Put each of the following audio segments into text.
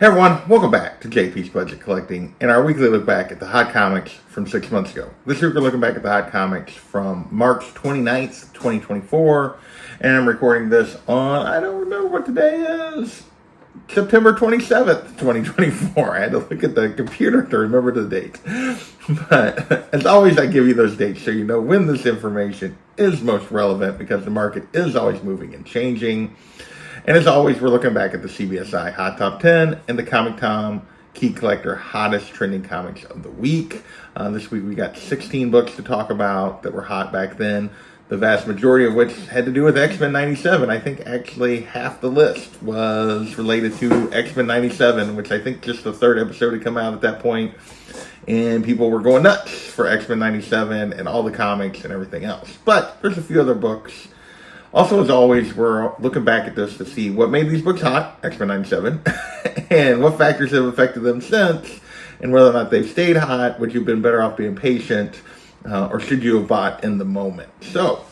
Hey everyone, welcome back to JP's Budget Collecting and our weekly look back at the hot comics from 6 months ago. This week we're looking back at the hot comics from March 29th, 2024, and I'm recording this on, I don't remember what today is, September 27th, 2024. I had to look at the computer to remember the date. But as always, I give you those dates so you know when this information is most relevant because the market is always moving and changing. And as always, we're looking back at the CBSI Hot Top 10 and the Comic Tom Key Collector Hottest Trending Comics of the Week. This week we got 16 books to talk about that were hot back then, the vast majority of which had to do with X-Men 97. I think actually half the list was related to X-Men 97, which I think just the third episode had come out at that point, and people were going nuts for X-Men 97 and all the comics and everything else. But there's a few other books. Also, as always, we're looking back at this to see what made these books hot, X-Men 97, and what factors have affected them since, and whether or not they've stayed hot, would you have been better off being patient, or should you have bought in the moment? So,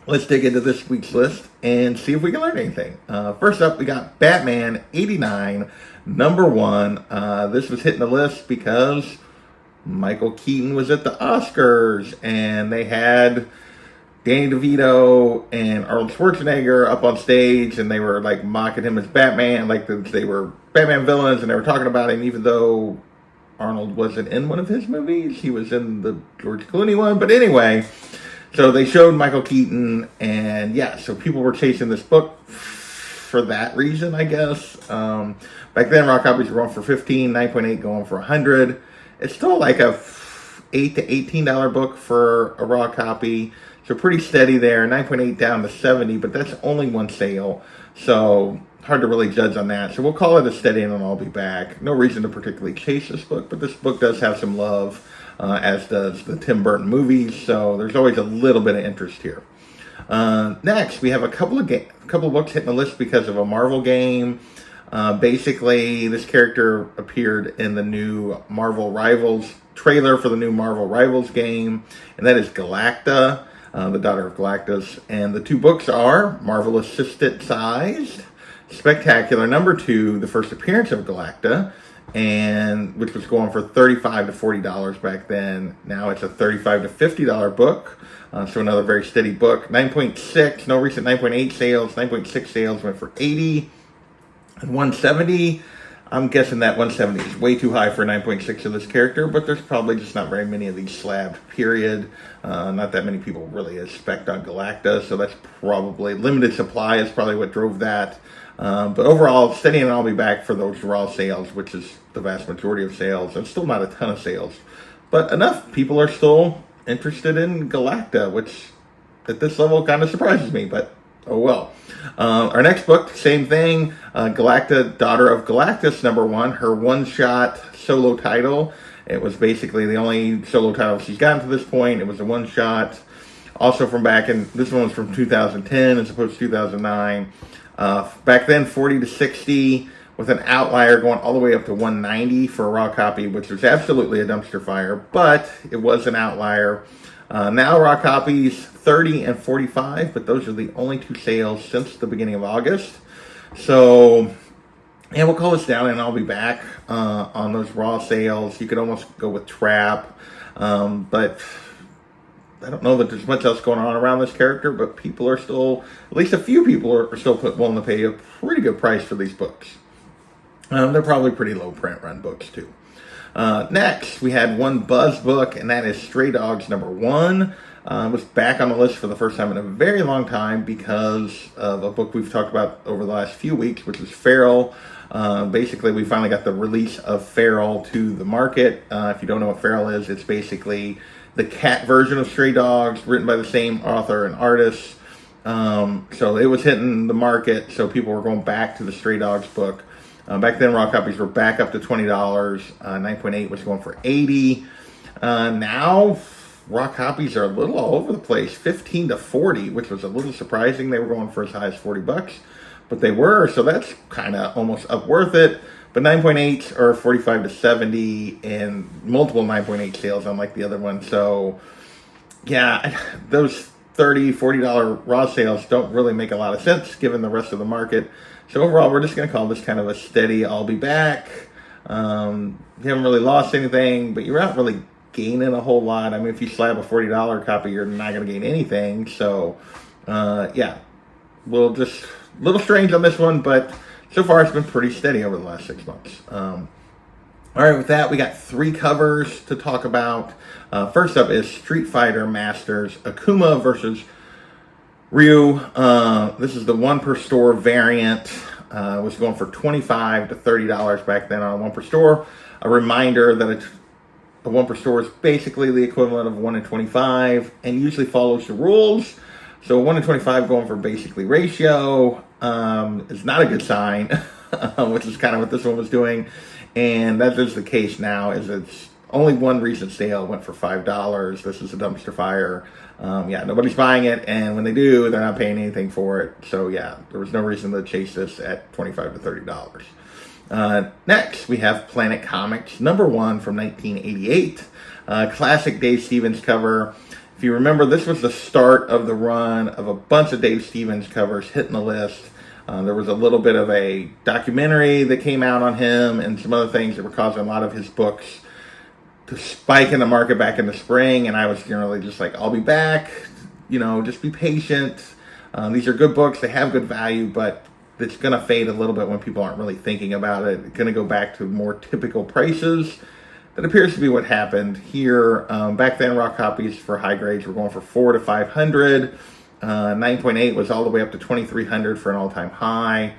let's dig into this week's list and see if we can learn anything. First up, we got Batman 89, number 1. This was hitting the list because Michael Keaton was at the Oscars, and they had Danny DeVito and Arnold Schwarzenegger up on stage, and they were like mocking him as Batman, like they were Batman villains, and they were talking about him even though Arnold wasn't in one of his movies. He was in the George Clooney one. But anyway, so they showed Michael Keaton, and yeah, so people were chasing this book for that reason, I guess. Back then, raw copies were going for $15, 9.8 going for $100. It's still like a $8 to $18 book for a raw copy. So pretty steady there, 9.8 down to 70, but that's only one sale. So hard to really judge on that. So we'll call it a steady and then I'll be back. No reason to particularly chase this book, but this book does have some love, as does the Tim Burton movies. So there's always a little bit of interest here. Next, we have a couple of books hitting the list because of a Marvel game. Basically, this character appeared in the new Marvel Rivals trailer for the new Marvel Rivals game, and that is Galacta. The Daughter of Galactus, and the two books are Marvel Assistant Sized, Spectacular number 2, the first appearance of Galacta, and which was going for $35 to $40 back then. Now it's a $35 to $50 book, so another very steady book. 9.6, no recent 9.8 sales. 9.6 sales went for $80 and $170. I'm guessing that 170 is way too high for 9.6 of this character, but there's probably just not very many of these slabbed, period. Not that many people really expect on Galacta, so that's probably limited supply is probably what drove that. But overall, steady and I'll be back for those raw sales, which is the vast majority of sales, and still not a ton of sales. But enough people are still interested in Galacta, which at this level kind of surprises me, but oh well. Our next book, same thing. Galacta, Daughter of Galactus, number 1. Her one-shot solo title. It was basically the only solo title she's gotten to this point. It was a one-shot. Also from back in, this one was from 2010 as opposed to 2009. Back then, 40 to 60 with an outlier going all the way up to 190 for a raw copy, which was absolutely a dumpster fire, but it was an outlier. Now raw copies 30 and 45, but those are the only two sales since the beginning of August. So, yeah, we'll call this down and I'll be back on those raw sales. You could almost go with Trap, but I don't know that there's much else going on around this character, but people are still, at least a few people are still willing to pay a pretty good price for these books. They're probably pretty low print run books too. Next, we had one Buzz book, and that is Stray Dogs number 1. It was back on the list for the first time in a very long time because of a book we've talked about over the last few weeks, which is Feral. Basically, we finally got the release of Feral to the market. If you don't know what Feral is, it's basically the cat version of Stray Dogs, written by the same author and artist. So it was hitting the market, so people were going back to the Stray Dogs book. Back then, raw copies were back up to $20. 9.8 was going for $80. Now, raw copies are a little all over the place. 15 to 40, which was a little surprising. They were going for as high as $40, but they were, so that's kind of almost up worth it. But 9.8 are 45 to 70, and multiple 9.8 sales, unlike the other one. So, yeah, those $30, $40 raw sales don't really make a lot of sense given the rest of the market. So overall, we're just going to call this kind of a steady, I'll be back. You haven't really lost anything, but you're not really gaining a whole lot. I mean, if you slab a $40 copy, you're not going to gain anything. So, yeah, we'll just a little strange on this one, but so far it's been pretty steady over the last 6 months. All right, with that, we got 3 covers to talk about. First up is Street Fighter Masters Akuma versus Ryu. This is the 1 per store variant. Was going for $25 to $30 back then on a 1 per store. A reminder that a 1 per store is basically the equivalent of 1 in 25 and usually follows the rules. So 1 in 25 going for basically ratio is not a good sign, which is kind of what this one was doing. And that is the case now, is it's only one recent sale went for $5. This is a dumpster fire. Yeah, nobody's buying it, and when they do, they're not paying anything for it. So yeah, there was no reason to chase this at $25 to $30. Next, we have Planet Comics #1 from 1988. Classic Dave Stevens cover. If you remember, this was the start of the run of a bunch of Dave Stevens covers hitting the list. There was a little bit of a documentary that came out on him and some other things that were causing a lot of his books to spike in the market back in the spring. And I was generally just like, I'll be back, just be patient. These are good books. They have good value, but it's going to fade a little bit when people aren't really thinking about it. It's going to go back to more typical prices. That appears to be what happened here. Back then, raw copies for high grades were going for $400 to $500. 9.8 was all the way up to $2,300 for an all-time high.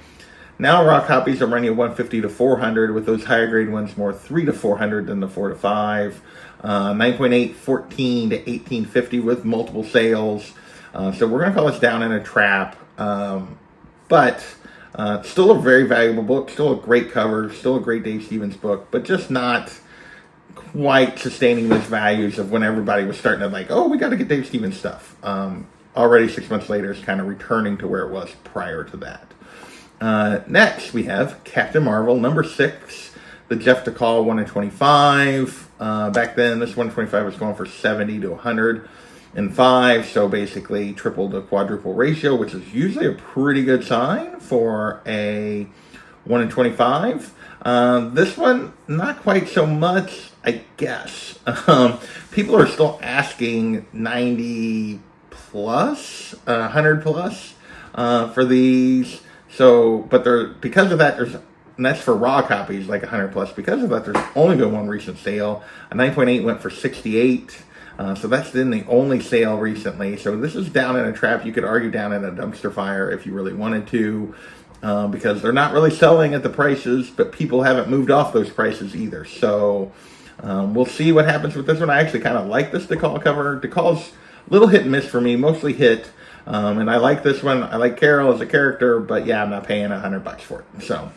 Now raw copies are running at $150 to $400, with those higher grade ones more $300 to $400 than the $400 to $500. 9.8, $14 to $1,850 with multiple sales. So we're going to call this down in a trap. But still a very valuable book, still a great cover, still a great Dave Stevens book, but just not quite sustaining those values of when everybody was starting to like, oh, we got to get Dave Stevens stuff. Already 6 months later, it's kind of returning to where it was prior to that. Next, we have Captain Marvel #6, the Jeff DeCall 1 in 25. Back then, this 1 in 25 was going for $70 to $105, so basically triple to quadruple ratio, which is usually a pretty good sign for a 1 in 25. This one, not quite so much, I guess. People are still asking 90 plus, 100 plus for these. So, but because of that, and that's for raw copies, like 100 plus. Because of that, there's only been one recent sale. A 9.8 went for $68. So that's been the only sale recently. So this is down in a trap. You could argue down in a dumpster fire if you really wanted to, because they're not really selling at the prices, but people haven't moved off those prices either. So we'll see what happens with this one. I actually kind of like this DeCall cover. DeCall's a little hit and miss for me, mostly hit. And I like this one. I like Carol as a character, but yeah, I'm not paying $100 for it. So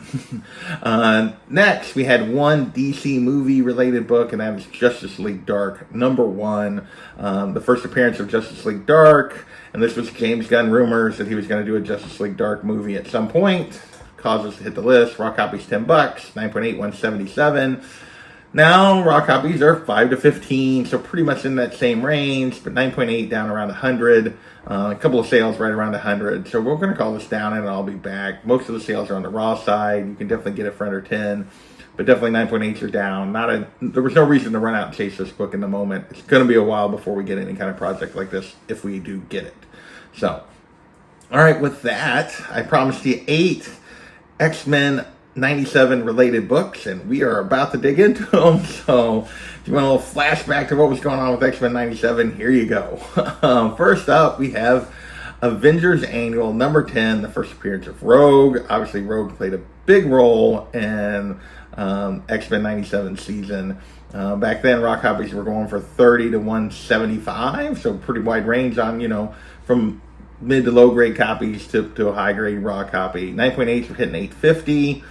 next, we had one DC movie related book, and that was Justice League Dark #1. The first appearance of Justice League Dark, and this was James Gunn rumors that he was going to do a Justice League Dark movie at some point. Causes to hit the list. Raw copies $10, 9.8 $177. Now, raw copies are $5 to $15, so pretty much in that same range, but 9.8 down around 100. A couple of sales right around 100. So we're going to call this down, and I'll be back. Most of the sales are on the raw side. You can definitely get it for under 10, but definitely 9.8s are down. There was no reason to run out and chase this book in the moment. It's going to be a while before we get any kind of project like this, if we do get it. So, all right, with that, I promised you 8 X-Men 97 related books, and we are about to dig into them. So if you want a little flashback to what was going on with X-Men 97, here you go. First up, we have Avengers Annual #10, the first appearance of Rogue. Obviously, Rogue played a big role in X-Men 97 season. Back then, raw copies were going for $30 to $175, so pretty wide range on, from mid to low grade copies to a high grade raw copy. 9.8s were hitting $850.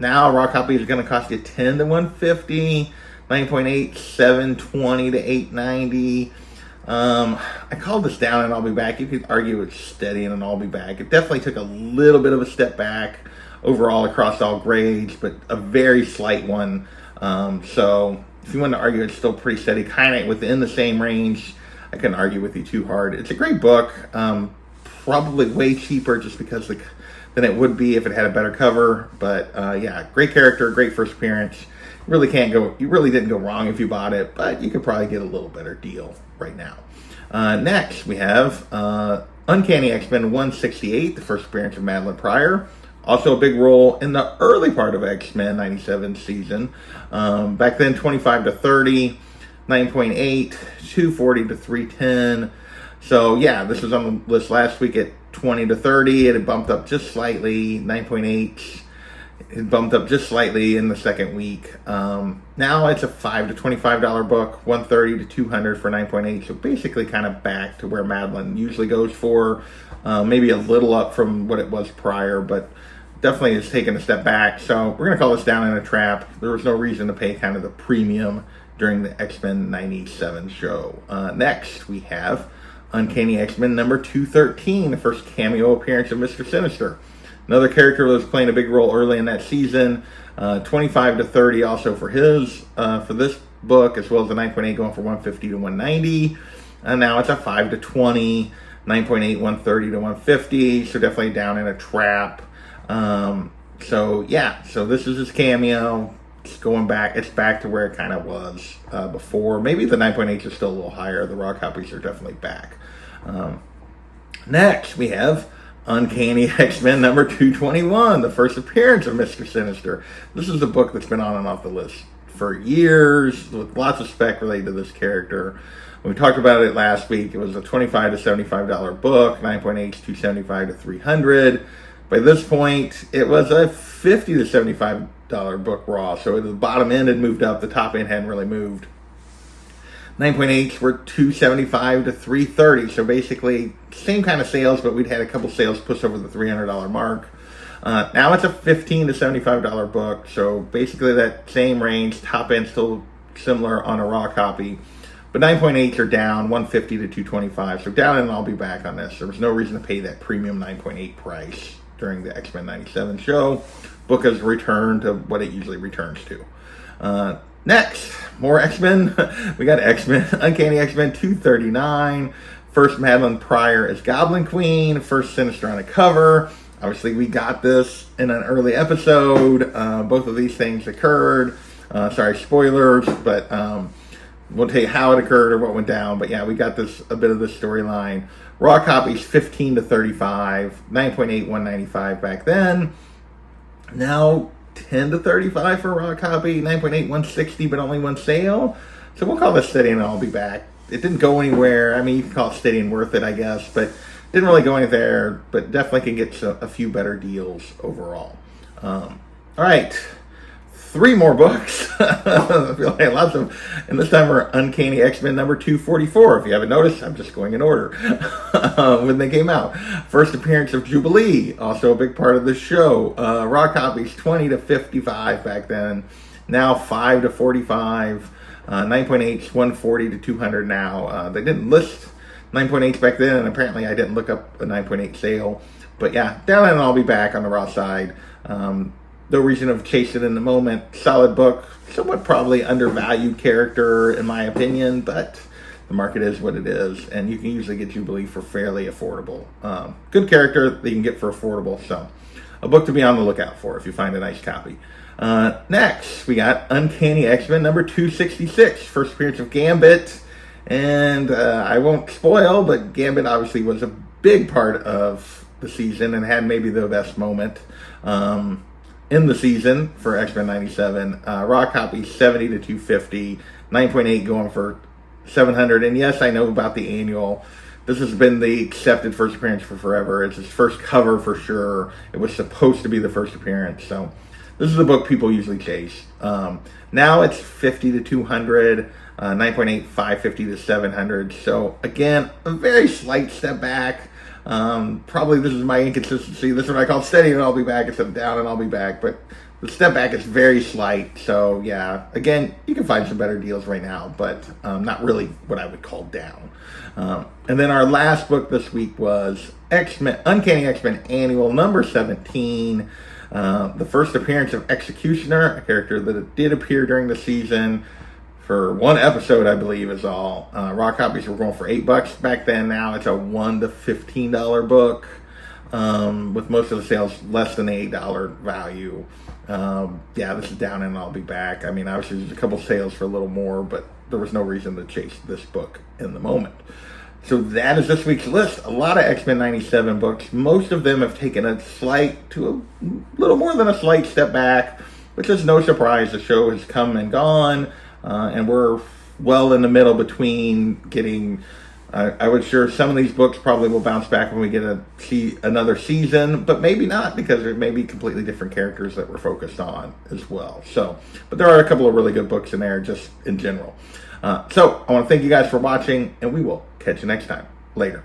Now raw copies are going to cost you $10 to $150. 9.8 $720 to $890. I called this down and I'll be back. You could argue it's steady and I'll be back. It definitely took a little bit of a step back overall across all grades, but a very slight one. So if you want to argue it's still pretty steady, kind of within the same range. I couldn't argue with you too hard. It's a great book. Probably way cheaper just because than it would be if it had a better cover. But yeah, great character, great first appearance. You really didn't go wrong if you bought it, but you could probably get a little better deal right now. Next, we have Uncanny X-Men 168, the first appearance of Madeline Pryor. Also a big role in the early part of X-Men 97 season. Back then, 25 to 30, 9.8, 240 to 310. So yeah, this was on the list last week at 20 to 30. It had bumped up just slightly, 9.8. It bumped up just slightly in the second week. Now it's a $5 to $25 book, 130 to 200 for 9.8. So basically kind of back to where Madeline usually goes for. Maybe a little up from what it was prior, but definitely has taken a step back. So we're going to call this Down in a Trap. There was no reason to pay kind of the premium during the X-Men 97 show. Next, we have Uncanny X-Men number 213, the first cameo appearance of Mr. Sinister. Another character that was playing a big role early in that season. 25 to 30 also for this book, as well as the 9.8 going for 150 to 190. And now it's a 5 to 20, 9.8, 130 to 150. So definitely Down in a Trap. So yeah, so this is his cameo. It's back to where it kind of was before. Maybe the 9.8s are still a little higher. The raw copies are definitely back. Next, we have Uncanny X-Men number 221, the first appearance of Mr. Sinister. This is a book that's been on and off the list for years, with lots of spec related to this character. When we talked about it last week, it was a $25 to $75 book, 9.8 to 275 to 300. By this point, it was a $50 to $75 book raw, so the bottom end had moved up, the top end hadn't really moved. 9.8s were 275 to 330, so basically same kind of sales, but we'd had a couple sales push over the $300 mark. Now it's a $15 to $75 book, so basically that same range, top end still similar on a raw copy, but 9.8s are down 150 to 225, so down, and I'll be back on this. There was no reason to pay that premium 9.8 price during the X-Men 97 show. Book has returned to what it usually returns to. Next, more X-Men. We got X-Men, Uncanny X-Men 239. First Madeline Pryor as Goblin Queen. First Sinister on the cover. Obviously, we got this in an early episode. Both of these things occurred. Sorry, spoilers, but we'll tell you how it occurred or what went down. But yeah, we got a bit of this storyline. Raw copies 15 to 35. 9.8, 195 back then. Now 10 to 35 for a raw copy, 9.8, 160, but only one sale. So we'll call this steady and I'll be back. It didn't go anywhere. I mean, you can call it steady and worth it, I guess, but didn't really go anywhere, but definitely can get a few better deals overall. All right. 3 more books. I feel like lots of, and this time we're Uncanny X-Men number 244. If you haven't noticed, I'm just going in order when they came out. First appearance of Jubilee, also a big part of the show. Raw copies 20 to 55 back then. Now 5 to 45. 9.8, 140 to 200 now. They didn't list 9.8 back then, and apparently I didn't look up a 9.8 sale. But yeah, down and I'll be back on the raw side. No reason to chase it in the moment. Solid book. Somewhat probably undervalued character, in my opinion, but the market is what it is, and you can usually get Jubilee for fairly affordable. Good character that you can get for affordable, so a book to be on the lookout for if you find a nice copy. Next, we got Uncanny X-Men number 266, first appearance of Gambit, and I won't spoil, but Gambit obviously was a big part of the season and had maybe the best moment in the season for X-Men 97. Raw copy 70 to 250, 9.8 going for 700. And yes, I know about the annual. This has been the accepted first appearance for forever. It's his first cover for sure. It was supposed to be the first appearance. So this is the book people usually chase. Now it's 50 to 200, 9.8, 550 to 700. So again, a very slight step back. Probably this is my inconsistency. This is what I call steady and I'll be back instead of down and I'll be back. But the step back is very slight. So yeah, again, you can find some better deals right now, but not really what I would call down. And then our last book this week was Uncanny X-Men Annual number 17. The first appearance of Executioner, a character that did appear during the season. for one episode, I believe, is all. Raw copies were going for $8 back then. Now it's a $1 to $15 book, with most of the sales less than $8 value. Yeah, this is down and I'll be back. I mean, obviously there's a couple sales for a little more, but there was no reason to chase this book in the moment. So that is this week's list. A lot of X-Men 97 books. Most of them have taken a slight to a little more than a slight step back, which is no surprise. The show has come and gone, and we're well in the middle between getting... I would sure some of these books probably will bounce back when we get another season, but maybe not, because there may be completely different characters that we're focused on as well. So, but there are a couple of really good books in there just in general. So I want to thank you guys for watching, and we will catch you next time. Later.